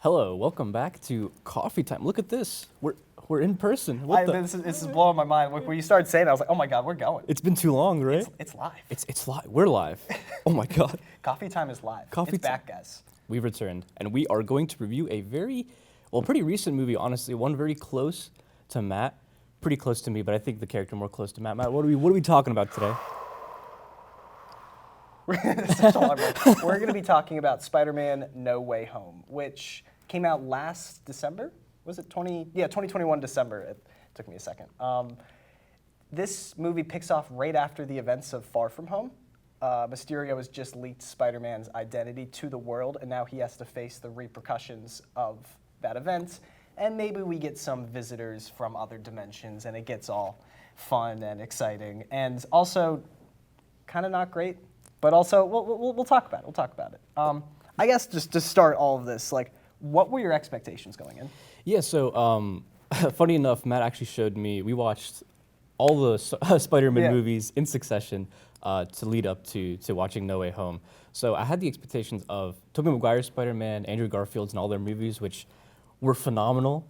Hello, welcome back to Coffee Time. Look at this. We're in person. What the? This is blowing my mind. When you started saying it, I was like, oh my God, we're going. It's been too long, right? It's live. It's live. We're live. Oh my God. Coffee Time is live. Coffee It's back, guys. We've returned, and we are going to review a pretty recent movie, honestly. One very close to Matt, pretty close to me, but I think the character more close to Matt. Matt, what are we talking about today? Such a long one. We're going to be talking about Spider-Man: No Way Home, which came out last December. Was it 2021 December. It took me a second. This movie picks off right after the events of Far From Home. Mysterio has just leaked Spider-Man's identity to the world, and now he has to face the repercussions of that event. And maybe we get some visitors from other dimensions, and it gets all fun and exciting, and also kind of not great. But also, we'll talk about it. We'll talk about it. I guess just to start all of this, like, what were your expectations going in? Yeah, so funny enough, Matt actually showed me, we watched all the Spider-Man movies in succession to lead up to watching No Way Home. So I had the expectations of Tobey Maguire's Spider-Man, Andrew Garfield's, and all their movies, which were phenomenal.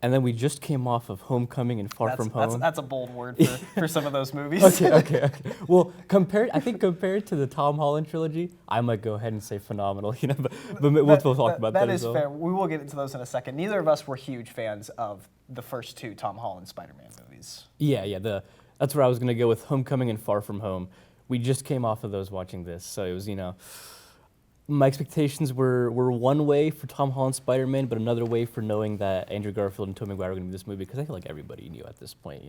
And then we just came off of Homecoming and Far From Home. That's a bold word for some of those movies. Okay. Well, compared to the Tom Holland trilogy, I might go ahead and say phenomenal. But we'll talk about that as well. That is fair. We will get into those in a second. Neither of us were huge fans of the first two Tom Holland Spider-Man movies. Yeah. That's where I was gonna go with Homecoming and Far From Home. We just came off of those watching this, so it was my expectations were one way for Tom Holland's Spider-Man, but another way for knowing that Andrew Garfield and Tobey Maguire were going to be this movie, because I feel like everybody knew at this point,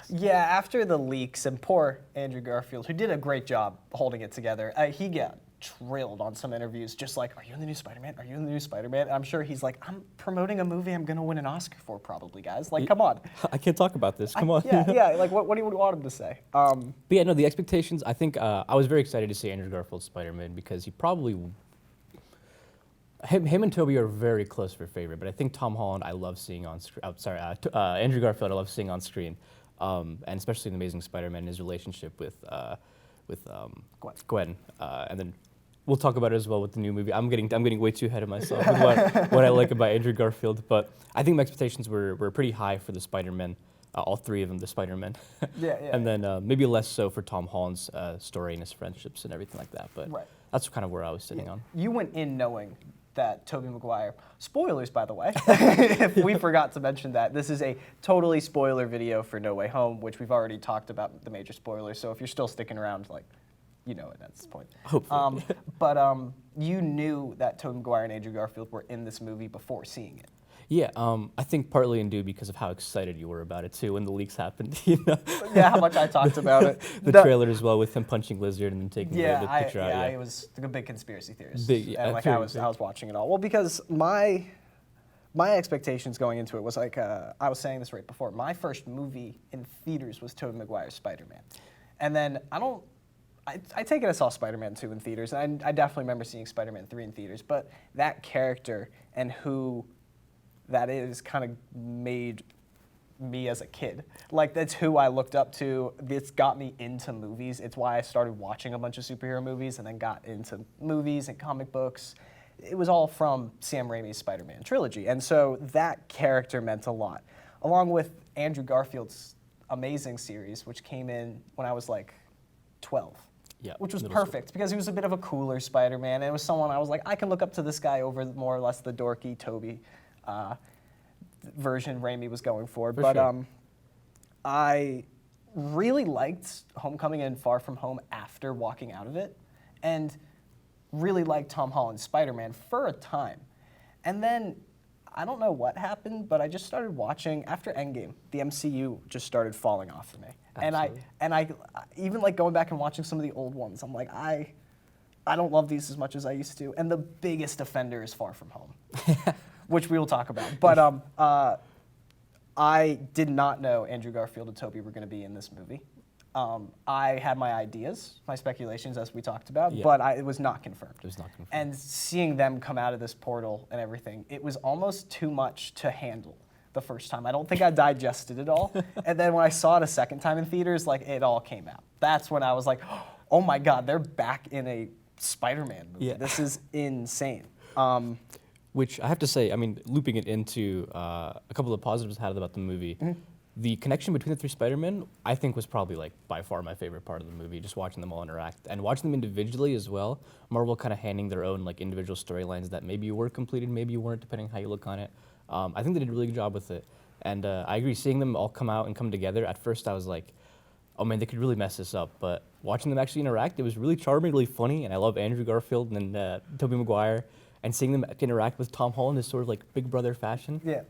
Yeah, after the leaks, and poor Andrew Garfield, who did a great job holding it together, he got drilled on some interviews, just like, are you in the new Spider-Man? Are you in the new Spider-Man? And I'm sure he's like, I'm promoting a movie I'm going to win an Oscar for probably, guys. Like, come on. I can't talk about this. Come on. Yeah, like, what do you want him to say? But yeah, no, the expectations, I think I was very excited to see Andrew Garfield's Spider-Man, because he probably... Him and Tobey are very close for favorite, but I think Tom Holland I love seeing on screen. Andrew Garfield I love seeing on screen, and especially in Amazing Spider-Man, his relationship with Gwen, and then we'll talk about it as well with the new movie. I'm getting way too ahead of myself with what I like about Andrew Garfield, but I think my expectations were pretty high for the Spider-Man, all three of them, the Spider-Men. Yeah. And then maybe less so for Tom Holland's story and his friendships and everything like that, but that's kind of where I was sitting on. You went in knowing that Tobey Maguire, spoilers by the way, if we forgot to mention that, this is a totally spoiler video for No Way Home, which we've already talked about the major spoilers, so if you're still sticking around, like, you know it at this point. Hopefully. But you knew that Tobey Maguire and Andrew Garfield were in this movie before seeing it. Yeah, I think partly in due because of how excited you were about it too when the leaks happened. Yeah, how much I talked about it. The trailer as well with him punching Lizard and then taking the picture out. Yeah, it was a big conspiracy theorist. And like I was watching it all. Well, because my expectations going into it was like, I was saying this right before, my first movie in theaters was Tobey Maguire's Spider-Man. And then I take it I saw Spider-Man 2 in theaters, and I definitely remember seeing Spider-Man 3 in theaters, but that character and who that is kind of made me as a kid. Like, that's who I looked up to. It's got me into movies. It's why I started watching a bunch of superhero movies and then got into movies and comic books. It was all from Sam Raimi's Spider-Man trilogy. And so that character meant a lot. Along with Andrew Garfield's Amazing series, which came in when I was like 12. Yeah, which was perfect because he was a bit of a cooler Spider-Man. And it was someone I was like, I can look up to this guy over more or less the dorky Tobey version Raimi was going for. But sure. I really liked Homecoming and Far From Home after walking out of it, and really liked Tom Holland's Spider-Man for a time. And then, I don't know what happened, but I just started watching, after Endgame, the MCU just started falling off for me. Absolutely. And I even like going back and watching some of the old ones, I'm like, I don't love these as much as I used to. And the biggest offender is Far From Home. Which we will talk about. But I did not know Andrew Garfield and Tobey were going to be in this movie. I had my ideas, my speculations, as we talked about, but it was not confirmed. It was not confirmed. And seeing them come out of this portal and everything, it was almost too much to handle the first time. I don't think I digested it all. And then when I saw it a second time in theaters, like, it all came out. That's when I was like, oh my God, they're back in a Spider-Man movie. Yeah. This is insane. Which I have to say, I mean, looping it into a couple of positives I had about the movie, the connection between the three Spider-Men, I think was probably like by far my favorite part of the movie, just watching them all interact and watching them individually as well. Marvel kind of handing their own like individual storylines that maybe were completed, maybe you weren't, depending on how you look on it. I think they did a really good job with it. And I agree, seeing them all come out and come together, at first I was like, oh man, they could really mess this up. But watching them actually interact, it was really charming, really funny. And I love Andrew Garfield and Tobey Maguire. And seeing them interact with Tom Holland is sort of like Big Brother fashion. Yeah.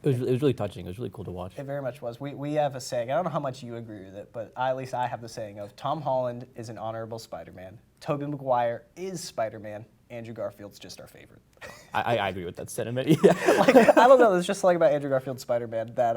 It was really touching. It was really cool to watch. It very much was. We have a saying, I don't know how much you agree with it, but at least I have the saying of Tom Holland is an honorable Spider-Man, Tobey Maguire is Spider-Man, Andrew Garfield's just our favorite. I agree with that sentiment. Yeah. Like, I don't know, there's just something about Andrew Garfield's Spider-Man that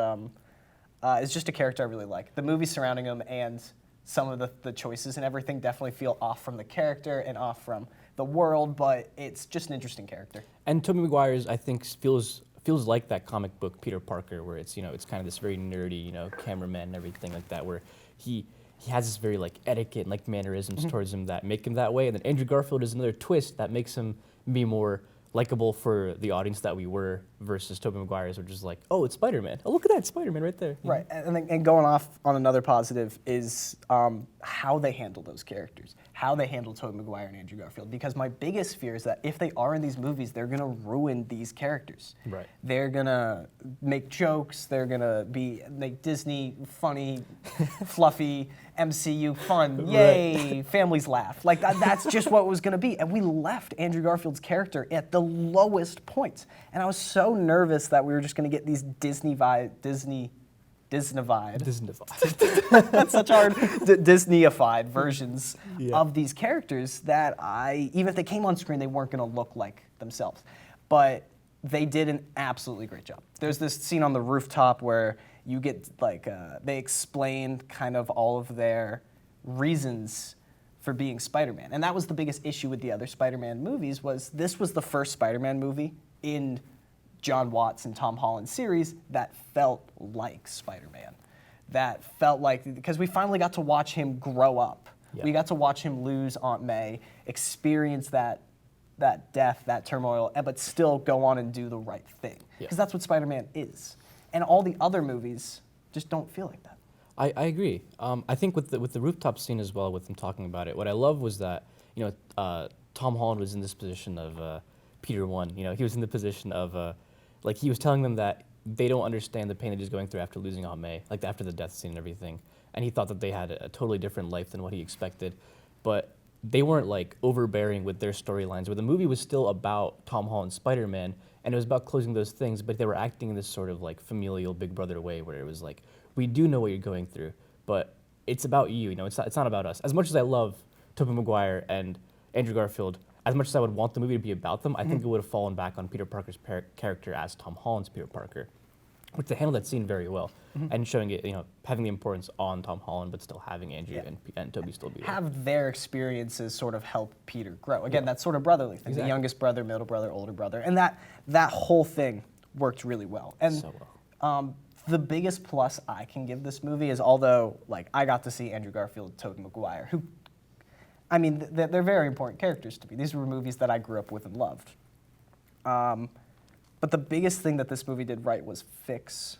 is just a character I really like. The movies surrounding him and some of the choices and everything definitely feel off from the character and off from the world, but it's just an interesting character. And Tobey Maguire's, I think, feels like that comic book Peter Parker, where it's it's kind of this very nerdy cameraman and everything like that, where he has this very like etiquette and like mannerisms towards him that make him that way. And then Andrew Garfield is another twist that makes him be more likable for the audience that we were, versus Tobey Maguire's, which is like, oh, it's Spider-Man. Oh, look at that, Spider-Man right there. Right, and going off on another positive is how they handle those characters, how they handle Tobey Maguire and Andrew Garfield. Because my biggest fear is that if they are in these movies, they're gonna ruin these characters. Right. They're gonna make jokes. They're gonna make Disney funny, fluffy, MCU fun. Yay! Families laugh. Like that's just what it was gonna be. And we left Andrew Garfield's character at the lowest point. And I was so nervous that we were just going to get these Disneyfied. That's such hard. Disneyified versions of these characters that even if they came on screen, they weren't going to look like themselves. But they did an absolutely great job. There's this scene on the rooftop where you get they explained kind of all of their reasons for being Spider-Man. And that was the biggest issue with the other Spider-Man movies, was this was the first Spider-Man movie in John Watts and Tom Holland series that felt like Spider-Man. That felt like, because we finally got to watch him grow up. Yep. We got to watch him lose Aunt May, experience that death, that turmoil, but still go on and do the right thing. Because that's what Spider-Man is. And all the other movies just don't feel like that. I agree. I think with the rooftop scene as well, with them talking about it, what I love was that Tom Holland was in this position of Peter 1. He was in the position of he was telling them that they don't understand the pain that he's going through after losing Aunt May, like after the death scene and everything. And he thought that they had a totally different life than what he expected, but they weren't like overbearing with their storylines. Where the movie was still about Tom Holland's Spider-Man, and it was about closing those things, but they were acting in this sort of like familial Big Brother way, where it was like, we do know what you're going through, but it's about you. It's not about us. As much as I love Tobey Maguire and Andrew Garfield, as much as I would want the movie to be about them, I think it would have fallen back on Peter Parker's character as Tom Holland's Peter Parker, which they handled that scene very well, and showing it, having the importance on Tom Holland, but still having Andrew and Tobey still be there. Have their experiences sort of help Peter grow. Again, that sort of brotherly thing. Exactly. The youngest brother, middle brother, older brother, and that whole thing worked really well. And so well. The biggest plus I can give this movie is, although I got to see Andrew Garfield and Tobey Maguire, who, I mean, they're very important characters to me. These were movies that I grew up with and loved. But the biggest thing that this movie did right was fix,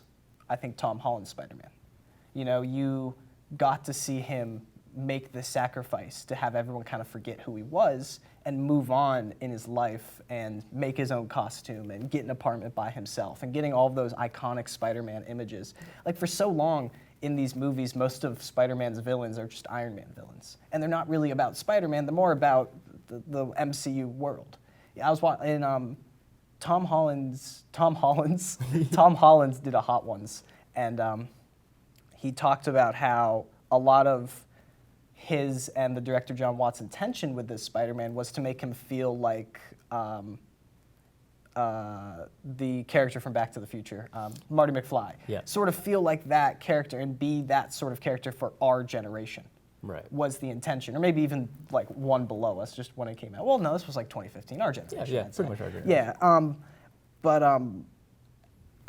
I think, Tom Holland's Spider-Man. You got to see him make the sacrifice to have everyone kind of forget who he was and move on in his life and make his own costume and get an apartment by himself and getting all of those iconic Spider-Man images. For so long in these movies, most of Spider-Man's villains are just Iron Man villains. And they're not really about Spider-Man, they're more about the MCU world. I was watching, Tom Holland's did a Hot Ones, and he talked about how a lot of his and the director John Watts' intention with this Spider-Man was to make him feel like the character from Back to the Future, Marty McFly. Yeah. Sort of feel like that character and be that sort of character for our generation. Right. Was the intention, or maybe even one below us, just when it came out. Well, no, this was 2015, our generation. Yeah, pretty much our generation. Yeah, but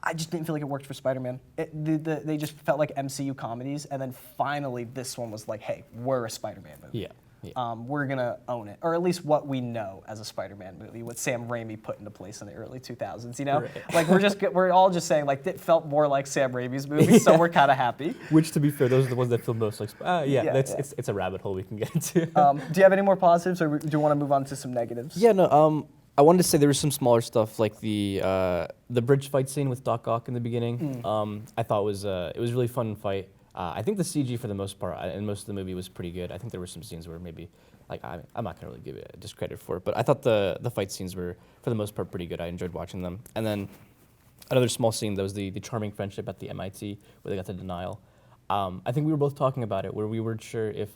I just didn't feel like it worked for Spider-Man. They just felt like MCU comedies, and then finally this one was like, hey, we're a Spider-Man movie. Yeah. we're gonna own it, or at least what we know as a Spider-Man movie, what Sam Raimi put into place in the early 2000s. You know, like we're all just saying like it felt more like Sam Raimi's movie, so we're kind of happy. Which, to be fair, those are the ones that feel most like. It's a rabbit hole we can get into. Do you have any more positives, or do you want to move on to some negatives? Yeah, no. I wanted to say there was some smaller stuff like the bridge fight scene with Doc Ock in the beginning. I thought it was really fun fight. I think the CG for the most part and most of the movie was pretty good. I think there were some scenes where maybe, like, I'm not gonna really give it discredit for it, but I thought the fight scenes were for the most part pretty good. I enjoyed watching them. And then another small scene that was the charming friendship at the MIT where they got the denial. I think we were both talking about it where we weren't sure if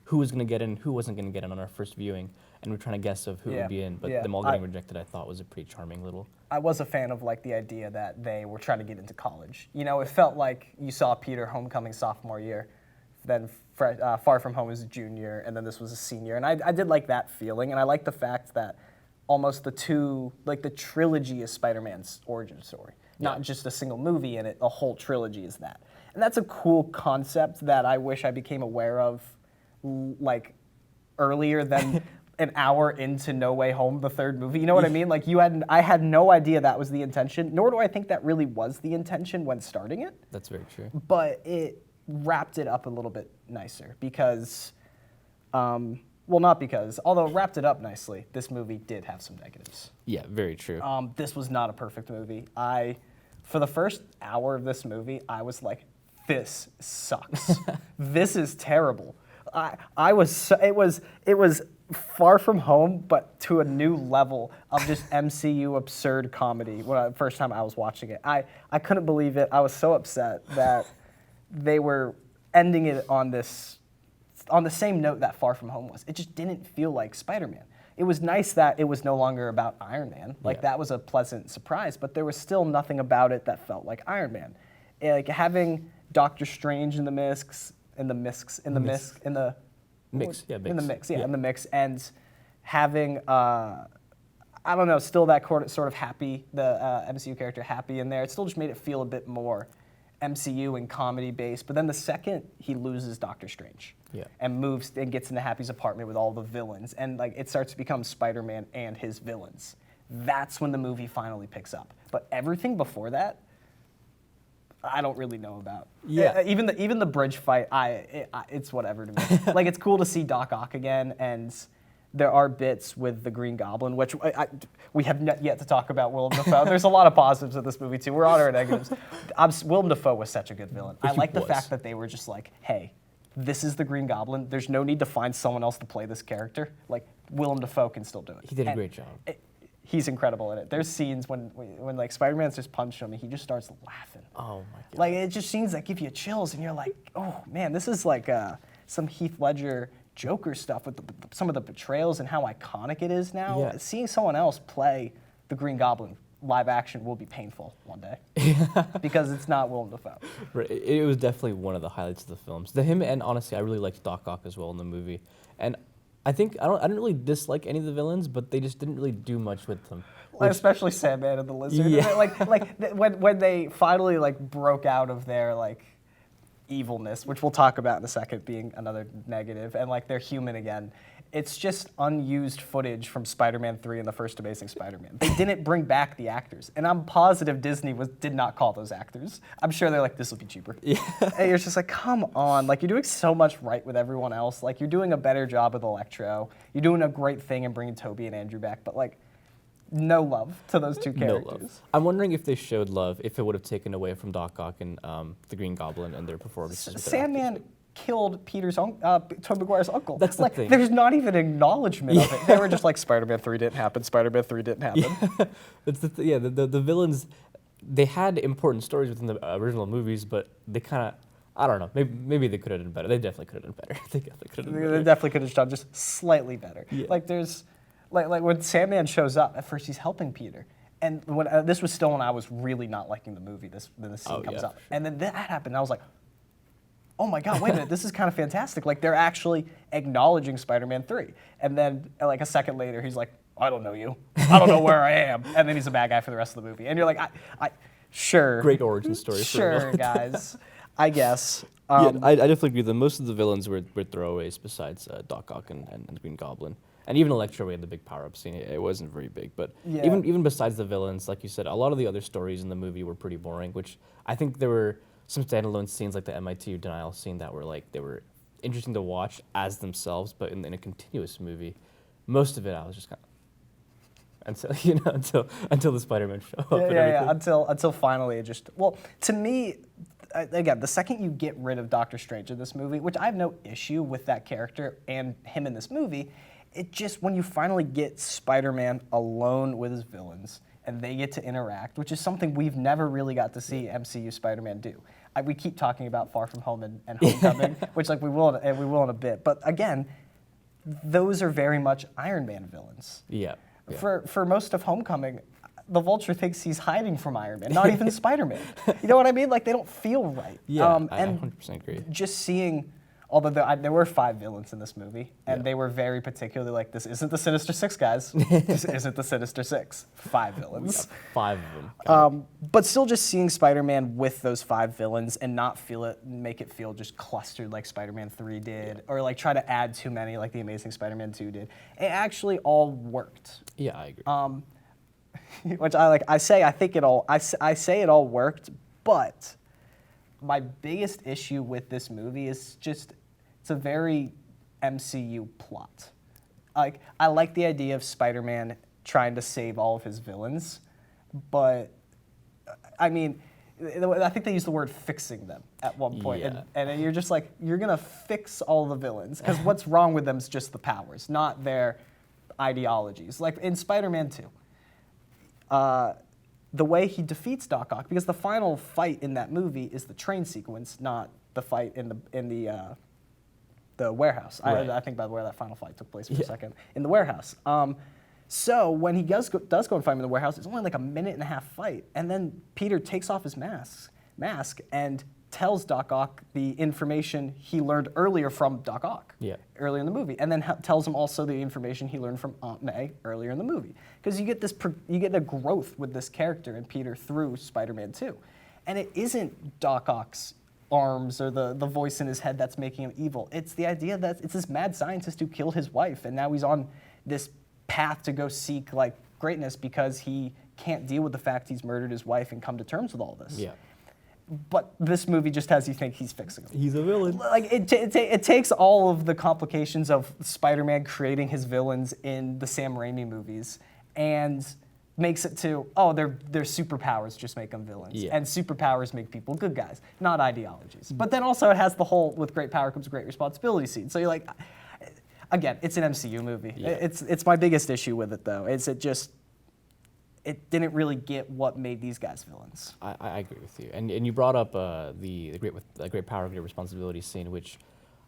who was gonna get in, who wasn't gonna get in on our first viewing. And we're trying to guess of who would be in, but them all getting rejected, I thought was a pretty charming little. I was a fan of like the idea that they were trying to get into college. You know, it felt like you saw Peter Homecoming sophomore year, then Far From Home as a junior, and then this was a senior. And I did like that feeling, and I like the fact that almost the trilogy is Spider-Man's origin story, not just a single movie in it. A whole trilogy is that, and that's a cool concept that I wish I became aware of, like earlier than. An hour into No Way Home, the third movie. You know what I mean? Like I had no idea that was the intention, nor do I think that really was the intention when starting it. That's very true. But it wrapped it up a little bit nicer because, not because, although it wrapped it up nicely, this movie did have some negatives. Yeah, very true. This was not a perfect movie. For the first hour of this movie, I was like, this sucks. This is terrible. It was Far From Home, but to a new level of just MCU absurd comedy. First time I was watching it, I couldn't believe it. I was so upset that they were ending it on the same note that Far From Home was. It just didn't feel like Spider-Man. It was nice that it was no longer about Iron Man. Like that was a pleasant surprise, but there was still nothing about it that felt like Iron Man. Like having Doctor Strange in the mix, and having I don't know, still that sort of Happy, the MCU character Happy in there. It still just made it feel a bit more MCU and comedy based. But then the second he loses Doctor Strange and moves and gets into Happy's apartment with all the villains, and like it starts to become Spider-Man and his villains, that's when the movie finally picks up. But everything before that, I don't really know about. Yeah. Even the bridge fight, it's whatever to me. Like, it's cool to see Doc Ock again, and there are bits with the Green Goblin, which we have yet to talk about Willem Dafoe. There's a lot of positives of this movie, too. We're on our negatives. Willem Dafoe was such a good villain. I like the fact that they were just like, hey, this is the Green Goblin. There's no need to find someone else to play this character. Like, Willem Dafoe can still do it. He did a great job. He's incredible in it. There's scenes when like Spider-Man's just punched him and he just starts laughing. Oh my god! Like it just scenes that give you chills and you're like, oh man, this is like some Heath Ledger Joker stuff with some of the betrayals and how iconic it is now. Yeah. Seeing someone else play the Green Goblin live action will be painful one day because it's not Willem Dafoe. Right. It was definitely one of the highlights of the films. Him and honestly, I really liked Doc Ock as well in the movie. And I think I didn't really dislike any of the villains, but they just didn't really do much with them. Especially Sandman and the Lizard. Yeah. When they finally like broke out of their like evilness, which we'll talk about in a second, being another negative, and like they're human again. It's just unused footage from Spider-Man 3 and the first Amazing Spider-Man. They didn't bring back the actors, and I'm positive Disney did not call those actors. I'm sure they're like, this will be cheaper. Yeah. And you're just like, come on. Like, you're doing so much right with everyone else. Like, you're doing a better job with Electro. You're doing a great thing in bringing Tobey and Andrew back, but like, no love to those two characters. No love. I'm wondering if they showed love, if it would have taken away from Doc Ock and the Green Goblin and their performances. With their Sandman killed Tobey Maguire's uncle. That's the like, thing. There's not even acknowledgement of it. They were just like, Spider-Man 3 didn't happen, Spider-Man 3 didn't happen. Yeah. That's the villains, they had important stories within the original movies, but they kind of, I don't know, maybe they could have done better. They definitely could have done better. They definitely could have done just slightly better. Yeah. Like there's, like when Sandman shows up, at first he's helping Peter. And when this was still when I was really not liking the movie, then the scene comes up. Sure. And then that happened, and I was like, oh my God, wait a minute, this is kind of fantastic. Like, they're actually acknowledging Spider-Man 3. And then, like, a second later, he's like, I don't know you. I don't know where I am. And then he's a bad guy for the rest of the movie. And you're like, sure. Great origin story. Sure, guys. I guess. Yeah, I definitely agree that most of the villains were throwaways besides Doc Ock and Green Goblin. And even Electro, we had the big power-up scene. It wasn't very big. But Yeah. even besides the villains, like you said, a lot of the other stories in the movie were pretty boring, which I think there were some standalone scenes like the MIT denial scene that were like, they were interesting to watch as themselves, but in a continuous movie, most of it I was just kind of, until the Spider-Man show up and everything. Until finally it just, well, to me, again, the second you get rid of Doctor Strange in this movie, which I have no issue with that character and him in this movie, it just, when you finally get Spider-Man alone with his villains and they get to interact, which is something we've never really got to see MCU Spider-Man do. We keep talking about Far From Home and Homecoming, which like we will in a bit. But again, those are very much Iron Man villains. Yeah. For most of Homecoming, the Vulture thinks he's hiding from Iron Man, not even Spider-Man. You know what I mean? Like, they don't feel right. Yeah, I and 100% agree. just seeing, although there were 5 villains in this movie, and they were very particularly like, this isn't the Sinister Six, guys. This isn't the Sinister Six. 5 villains. 5 of them. But still just seeing Spider-Man with those 5 villains and not make it feel just clustered like Spider-Man 3 did, or like try to add too many like the Amazing Spider-Man 2 did. It actually all worked. Yeah, I agree. Which I say it all worked, but my biggest issue with this movie is just, it's a very MCU plot. Like, I like the idea of Spider-Man trying to save all of his villains, but I mean, I think they use the word fixing them at one point, Yeah. and you're just like, you're gonna fix all the villains, because what's wrong with them is just the powers, not their ideologies. Like in Spider-Man 2, the way he defeats Doc Ock, because the final fight in that movie is the train sequence, not the fight in the warehouse. Right. I think, by the way, that final fight took place for a second in the warehouse. So when he does go and fight him in the warehouse, it's only like a 1.5-minute fight, and then Peter takes off his mask and tells Doc Ock the information he learned earlier from Doc Ock earlier in the movie, and then tells him also the information he learned from Aunt May earlier in the movie. Because you get a growth with this character and Peter through Spider-Man 2. And it isn't Doc Ock's arms or the voice in his head that's making him evil. It's the idea that it's this mad scientist who killed his wife, and now he's on this path to go seek like greatness because he can't deal with the fact he's murdered his wife and come to terms with all this. Yeah. But this movie just has you think he's fixing him. He's a villain. Like it takes all of the complications of Spider-Man creating his villains in the Sam Raimi movies and makes it to, oh, their superpowers just make them villains. Yeah. And superpowers make people good guys, not ideologies. But then also it has the whole with great power comes great responsibility scene. So you're like, again, it's an MCU movie. Yeah. It's my biggest issue with it though. It didn't really get what made these guys villains. I agree with you, and you brought up the great power, great responsibility scene, which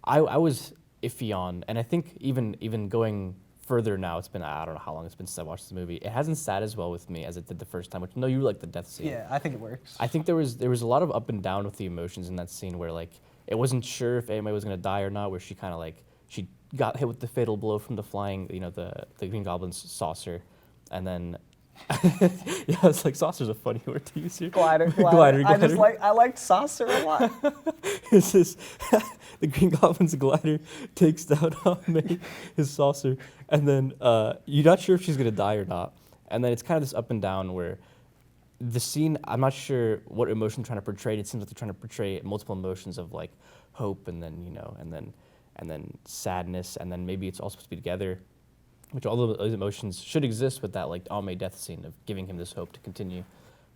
I was iffy on, and I think even going further now, it's been, I don't know how long it's been since I watched this movie. It hasn't sat as well with me as it did the first time. Which no, you like the death scene. Yeah, I think it works. I think there was a lot of up and down with the emotions in that scene where like it wasn't sure if Aunt May was gonna die or not. Where she kind of like she got hit with the fatal blow from the flying, the Green Goblin's saucer, and then. Yeah, it's like saucer's a funny word to use here. Glider. I liked saucer a lot. It's this, the Green Goblin's glider takes down Aunt May, his saucer, and then you're not sure if she's gonna die or not. And then it's kind of this up and down where the scene, I'm not sure what emotion they're trying to portray. It seems like they're trying to portray multiple emotions of like hope and then and then sadness, and then maybe it's all supposed to be together. Which all those emotions should exist with that like Aunt May death scene of giving him this hope to continue.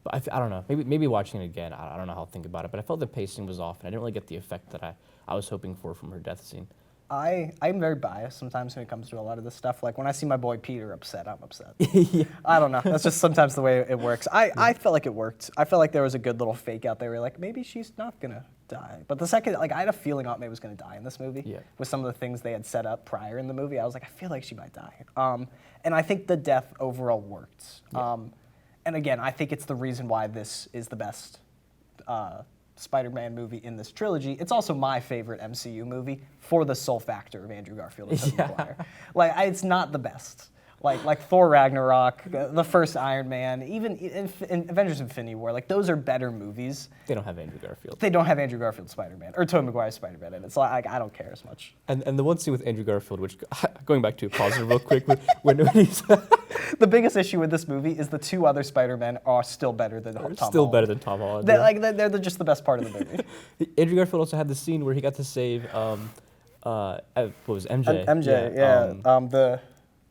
But I don't know, maybe watching it again, I don't know how I'll think about it, but I felt the pacing was off and I didn't really get the effect that I was hoping for from her death scene. I'm very biased sometimes when it comes to a lot of this stuff. Like when I see my boy Peter upset, I'm upset. Yeah. I don't know. That's just sometimes the way it works. I felt like it worked. I felt like there was a good little fake out there where like maybe she's not gonna die. But the second, like I had a feeling Aunt May was gonna die in this movie with some of the things they had set up prior in the movie. I was like, I feel like she might die. And I think the death overall worked. Yeah. And again, I think it's the reason why this is the best Spider-Man movie in this trilogy. It's also my favorite MCU movie for the sole factor of Andrew Garfield and Tobey Maguire. Like, it's not the best. like Thor Ragnarok, the first Iron Man, even in Avengers Infinity War, like those are better movies. They don't have Andrew Garfield. They don't have Andrew Garfield's Spider-Man or Tobey Maguire's Spider-Man, and it's like I don't care as much. And the one scene with Andrew Garfield, which going back to a positive real quick, when he's The biggest issue with this movie is the two other Spider-Men are still better than Tom still Holland. better than Tom Holland. They're just the best part of the movie. Andrew Garfield also had the scene where he got to save what was it, MJ? MJ, yeah.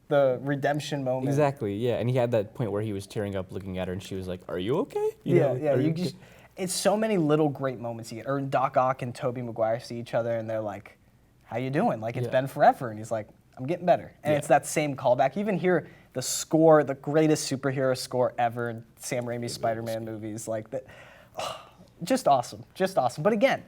The redemption moment. Exactly, yeah. And he had that point where he was tearing up looking at her and she was like, "Are you okay?" It's so many little great moments you get. Or Doc Ock and Tobey Maguire see each other and they're like, "How you doing?" Like, it's been forever. And he's like, "I'm getting better." And it's that same callback. Even here, the score, the greatest superhero score ever in Sam Raimi's Spider-Man movies. Like, that, just awesome. Just awesome. But again,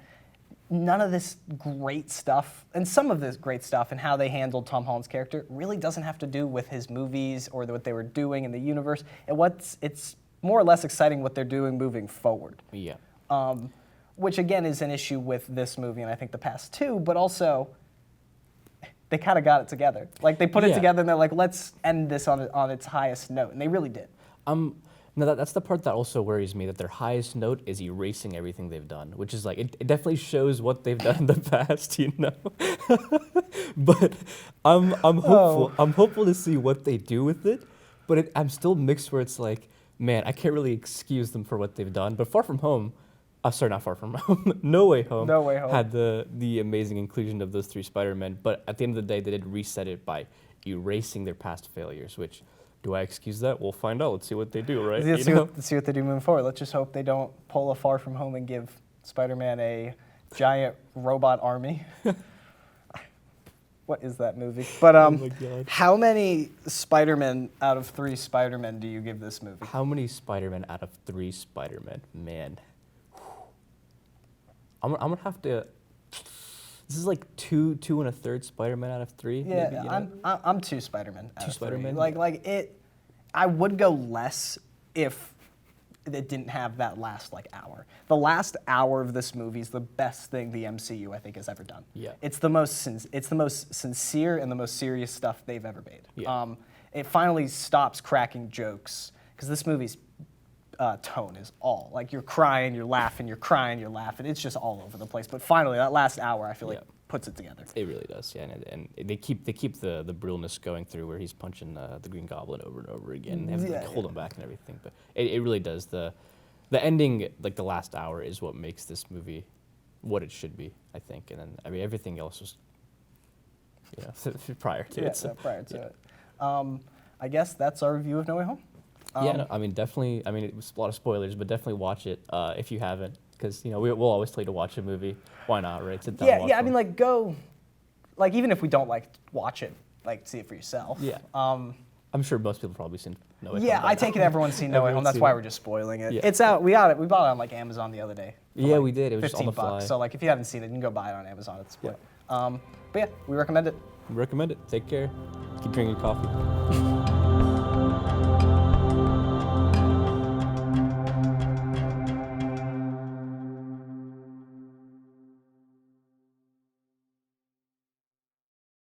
none of this great stuff, and some of this great stuff and how they handled Tom Holland's character really doesn't have to do with his movies or what they were doing in the universe. It's more or less exciting what they're doing moving forward. Yeah. Which again is an issue with this movie and I think the past two, but also they kind of got it together. Like they put it together and they're like, let's end this on its highest note, and they really did. No, that's the part that also worries me, that their highest note is erasing everything they've done, which is like, it definitely shows what they've done in the past, you know? But I'm hopeful. I'm hopeful to see what they do with it, but I'm still mixed where it's like, man, I can't really excuse them for what they've done. But Far From Home, sorry, not Far From Home, No Way Home, had the amazing inclusion of those three Spider-Men, but at the end of the day, they did reset it by erasing their past failures, which... Do I excuse that? We'll find out. Let's see what they do, right? Let's see what they do moving forward. Let's just hope they don't pull a Far From Home and give Spider-Man a giant robot army. What is that movie? But oh my God. How many Spider-Men out of 3 Spider-Men do you give this movie? How many Spider-Men out of 3 Spider-Men? Man. I'm gonna have to... This is like 2 1/3 Spider-Man out of 3. Yeah, maybe, you know? I'm 2 Spider-Man. 2 Spider-Man. Like it. I would go less if it didn't have that last hour. The last hour of this movie is the best thing the MCU I think has ever done. Yeah. It's the most sincere and the most serious stuff they've ever made. Yeah. It finally stops cracking jokes because this movie's tone is all like you're crying, you're laughing, you're crying, you're laughing. It's just all over the place. But finally, that last hour, I feel like puts it together. It really does, yeah. And they keep the brillness going through where he's punching the Green Goblin over and over again, and have to hold him back and everything. But it really does. The ending, like the last hour, is what makes this movie what it should be, I think. And then everything else was, prior to it. So, prior to it. I guess that's our review of No Way Home. Definitely. It was a lot of spoilers, but definitely watch it if you haven't, because we'll always tell you to watch a movie. Why not, right? Sit down. And watch one. Go, even if we don't watch it, see it for yourself. Yeah. I'm sure most people probably seen No Way Home. Yeah, I take it everyone's seen No Way Home. That's why we're just spoiling it. Yeah. It's out. We got it. We bought it on Amazon the other day. Yeah, we did. It was just on the fly. $15. So if you haven't seen it, you can go buy it on Amazon. It's but yeah, we recommend it. Recommend it. Take care. Keep drinking coffee.